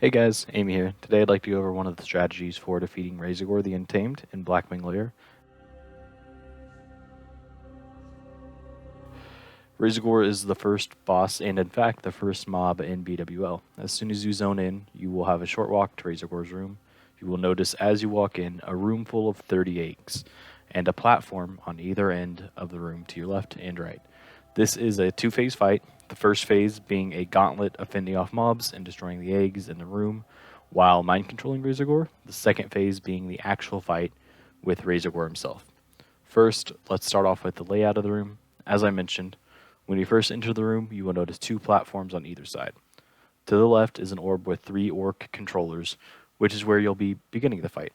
Hey guys, Amy here. Today I'd like to go over one of the strategies for defeating Razorgore the Untamed in Blackwing Lair. Razorgore is the first boss and in fact the first mob in BWL. As soon as you zone in, you will have a short walk to Razorgore's room. You will notice as you walk in a room full of 30 eggs and a platform on either end of the room to your left and right. This is a two-phase fight, the first phase being a gauntlet of fending off mobs and destroying the eggs in the room while mind-controlling Razorgore, the second phase being the actual fight with Razorgore himself. First, let's start off with the layout of the room. As I mentioned, when you first enter the room, you will notice two platforms on either side. To the left is an orb with 3 orc controllers, which is where you'll be beginning the fight.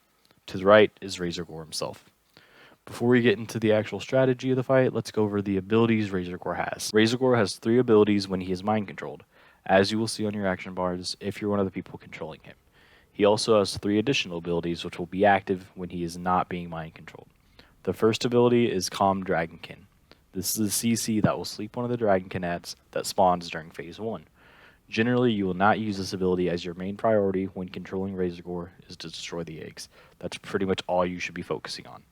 To the right is Razorgore himself. Before we get into the actual strategy of the fight, let's go over the abilities Razorgore has. Razorgore has 3 abilities when he is mind controlled, as you will see on your action bars if you're one of the people controlling him. He also has 3 additional abilities which will be active when he is not being mind controlled. The first ability is Calm Dragonkin. This is a CC that will sleep one of the Dragonkin ads that spawns during phase 1. Generally, you will not use this ability as your main priority when controlling Razorgore is to destroy the eggs. That's pretty much all you should be focusing on.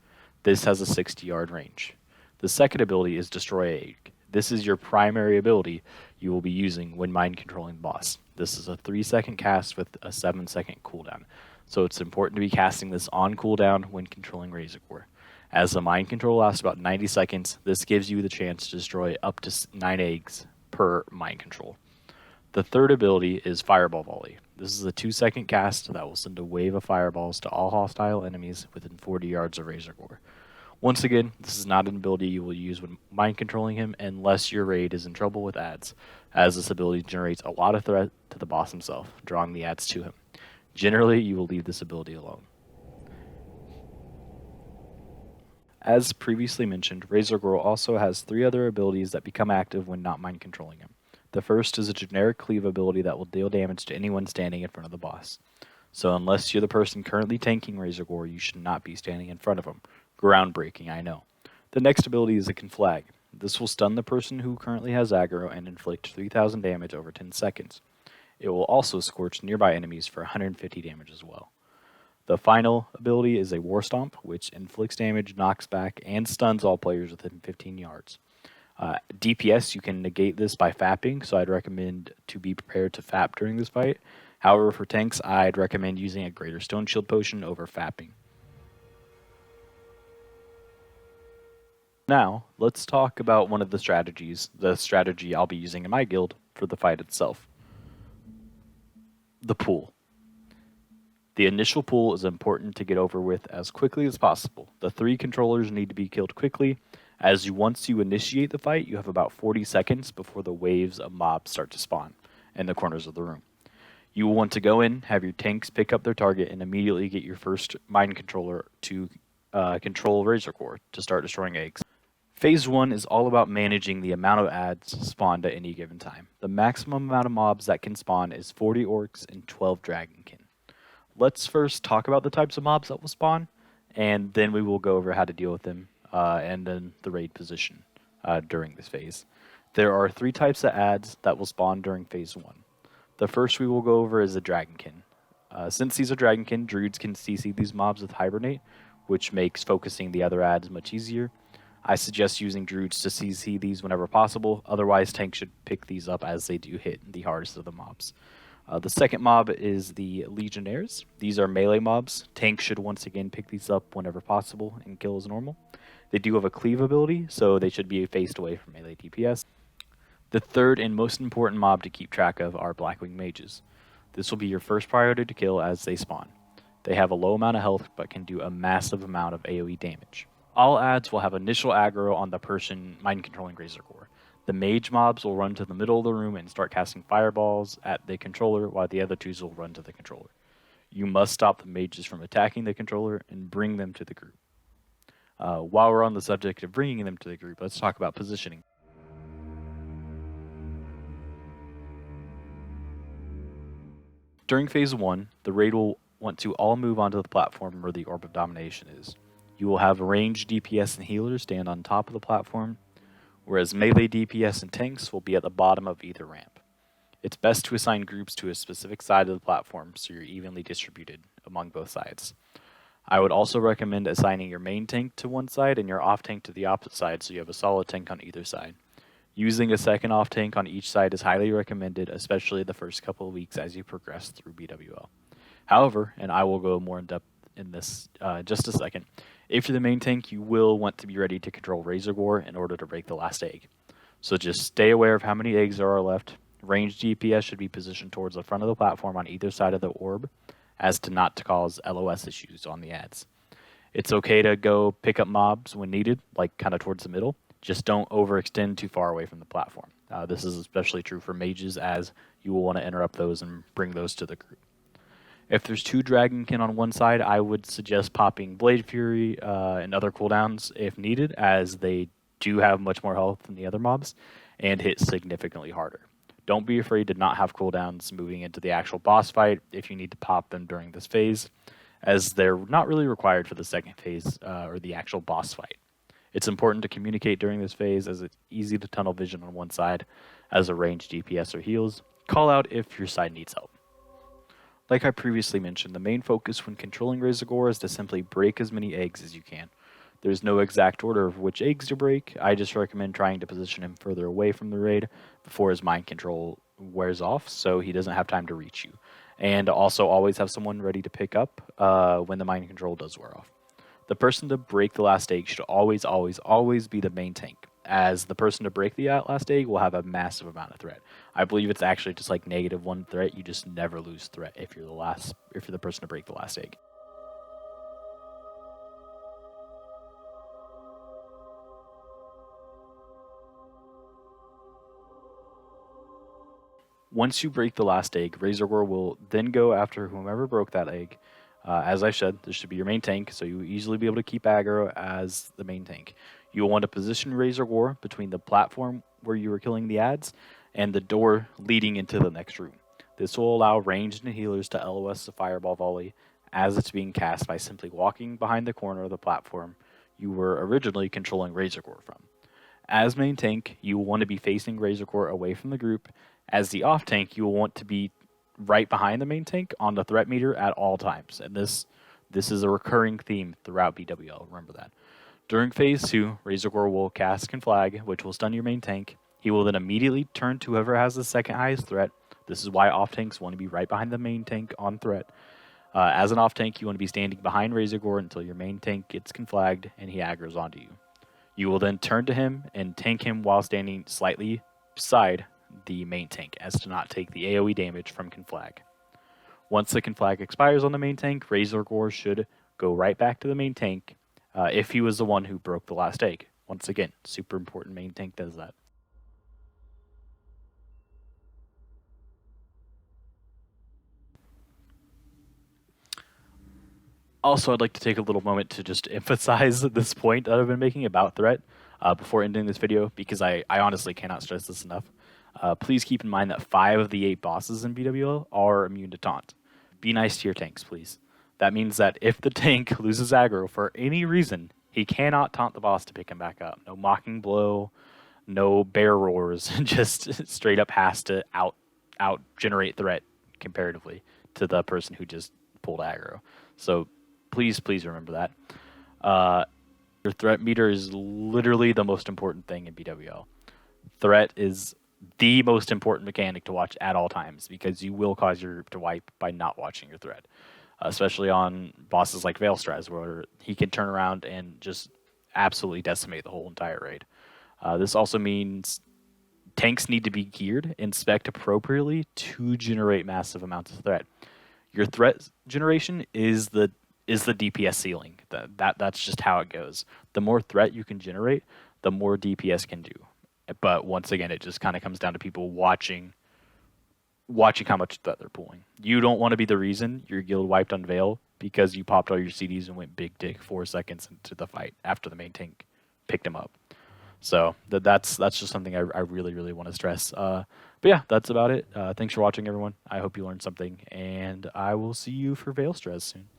This has a 60-yard range. The second ability is Destroy Egg. This is your primary ability you will be using when mind controlling the boss. This is a 3-second cast with a 7-second cooldown, so it's important to be casting this on cooldown when controlling Razorgore. As the mind control lasts about 90 seconds, this gives you the chance to destroy up to 9 eggs per mind control. The third ability is Fireball Volley. This is a 2-second cast that will send a wave of fireballs to all hostile enemies within 40 yards of Razorgore. Once again, this is not an ability you will use when mind controlling him unless your raid is in trouble with ads, as this ability generates a lot of threat to the boss himself, drawing the ads to him. Generally, you will leave this ability alone. As previously mentioned, Razorgore also has 3 other abilities that become active when not mind controlling him. The first is a generic cleave ability that will deal damage to anyone standing in front of the boss. So unless you're the person currently tanking Razorgore, you should not be standing in front of him. Groundbreaking, I know. The next ability is a Conflag. This will stun the person who currently has aggro and inflict 3,000 damage over 10 seconds. It will also scorch nearby enemies for 150 damage as well. The final ability is a War Stomp, which inflicts damage, knocks back, and stuns all players within 15 yards. DPS, you can negate this by fapping, so I'd recommend to be prepared to fap during this fight. However, for tanks, I'd recommend using a Greater Stone Shield Potion over fapping. Now, let's talk about one of the strategies, the strategy I'll be using in my guild for the fight itself. The pool. The initial pool is important to get over with as quickly as possible. The 3 controllers need to be killed quickly, as once you initiate the fight, you have about 40 seconds before the waves of mobs start to spawn in the corners of the room. You will want to go in, have your tanks pick up their target, and immediately get your first mind controller to control Razorgore to start destroying eggs. Phase 1 is all about managing the amount of ads spawned at any given time. The maximum amount of mobs that can spawn is 40 orcs and 12 Dragonkin. Let's first talk about the types of mobs that will spawn, and then we will go over how to deal with them and then the raid position during this phase. There are 3 types of ads that will spawn during phase 1. The first we will go over is a Dragonkin. Since these are Dragonkin, druids can CC these mobs with Hibernate, which makes focusing the other ads much easier. I suggest using druids to CC these whenever possible, otherwise tanks should pick these up as they do hit the hardest of the mobs. The second mob is the Legionnaires. These are melee mobs. Tanks should once again pick these up whenever possible and kill as normal. They do have a cleave ability, so they should be faced away from melee DPS. The third and most important mob to keep track of are Blackwing Mages. This will be your first priority to kill as they spawn. They have a low amount of health, but can do a massive amount of AoE damage. All ads will have initial aggro on the person mind-controlling Razorgore. The mage mobs will run to the middle of the room and start casting fireballs at the controller, while the other 2s will run to the controller. You must stop the mages from attacking the controller and bring them to the group. While we're on the subject of bringing them to the group, let's talk about positioning. During phase 1, the raid will want to all move onto the platform where the Orb of Domination is. You will have ranged DPS and healers stand on top of the platform, whereas melee DPS and tanks will be at the bottom of either ramp. It's best to assign groups to a specific side of the platform so you're evenly distributed among both sides. I would also recommend assigning your main tank to one side and your off tank to the opposite side so you have a solid tank on either side. Using a second off tank on each side is highly recommended, especially the first couple of weeks as you progress through BWL. However, and I will go more in depth in this just a second, if you're the main tank, you will want to be ready to control Razorgore in order to break the last egg. So just stay aware of how many eggs there are left. Ranged DPS should be positioned towards the front of the platform on either side of the orb, as to not to cause LOS issues on the ads. It's okay to go pick up mobs when needed, like kind of towards the middle. Just don't overextend too far away from the platform. This is especially true for mages, as you will want to interrupt those and bring those to the group. If there's 2 Dragonkin on one side, I would suggest popping Blade Fury and other cooldowns if needed, as they do have much more health than the other mobs and hit significantly harder. Don't be afraid to not have cooldowns moving into the actual boss fight if you need to pop them during this phase, as they're not really required for the second phase or the actual boss fight. It's important to communicate during this phase, as it's easy to tunnel vision on one side as a ranged DPS or heals. Call out if your side needs help. Like I previously mentioned, the main focus when controlling Razorgore is to simply break as many eggs as you can. There's no exact order of which eggs to break. I just recommend trying to position him further away from the raid before his mind control wears off, so he doesn't have time to reach you. And also always have someone ready to pick up when the mind control does wear off. The person to break the last egg should always, always, always be the main tank, as the person to break the last egg will have a massive amount of threat. I believe it's actually just like -1 threat. You just never lose threat if you're the person to break the last egg. Once you break the last egg, Razorgore will then go after whomever broke that egg. As I said, this should be your main tank, so you will easily be able to keep aggro as the main tank. You will want to position Razorgore between the platform where you were killing the ads and the door leading into the next room. This will allow ranged and healers to LOS the fireball volley as it's being cast by simply walking behind the corner of the platform you were originally controlling Razorgore from. As main tank, you will want to be facing Razorgore away from the group. As the off tank, you will want to be right behind the main tank on the threat meter at all times. And this is a recurring theme throughout BWL, remember that. During phase 2, Razorgore will cast Conflag, which will stun your main tank. He will then immediately turn to whoever has the second highest threat. This is why off tanks want to be right behind the main tank on threat. As an off tank, you want to be standing behind Razorgore until your main tank gets conflagged and he aggroes onto you. You will then turn to him and tank him while standing slightly beside the main tank, as to not take the AoE damage from conflag. Once the conflag expires on the main tank, Razorgore should go right back to the main tank if he was the one who broke the last egg. Once again, super important, main tank does that. Also, I'd like to take a little moment to just emphasize this point that I've been making about threat before ending this video, because I honestly cannot stress this enough. Please keep in mind that 5 of the 8 bosses in BWL are immune to taunt. Be nice to your tanks, please. That means that if the tank loses aggro for any reason, he cannot taunt the boss to pick him back up. No mocking blow, no bear roars, just straight up has to out generate threat comparatively to the person who just pulled aggro. So please remember that. Your threat meter is literally the most important thing in BWL. Threat is the most important mechanic to watch at all times, because you will cause your group to wipe by not watching your threat, especially on bosses like Veilstraz, where he can turn around and just absolutely decimate the whole entire raid. This also means tanks need to be geared and spec'd appropriately to generate massive amounts of threat. Your threat generation is the DPS ceiling. That's just how it goes. The more threat you can generate, the more DPS can do. But once again, it just kind of comes down to people watching how much threat they're pulling. You don't want to be the reason your guild wiped on Veil because you popped all your CDs and went big dick 4 seconds into the fight after the main tank picked him up. So that's just something I really want to stress. But yeah, that's about it. Thanks for watching, everyone. I hope you learned something, and I will see you for Veilstraz soon.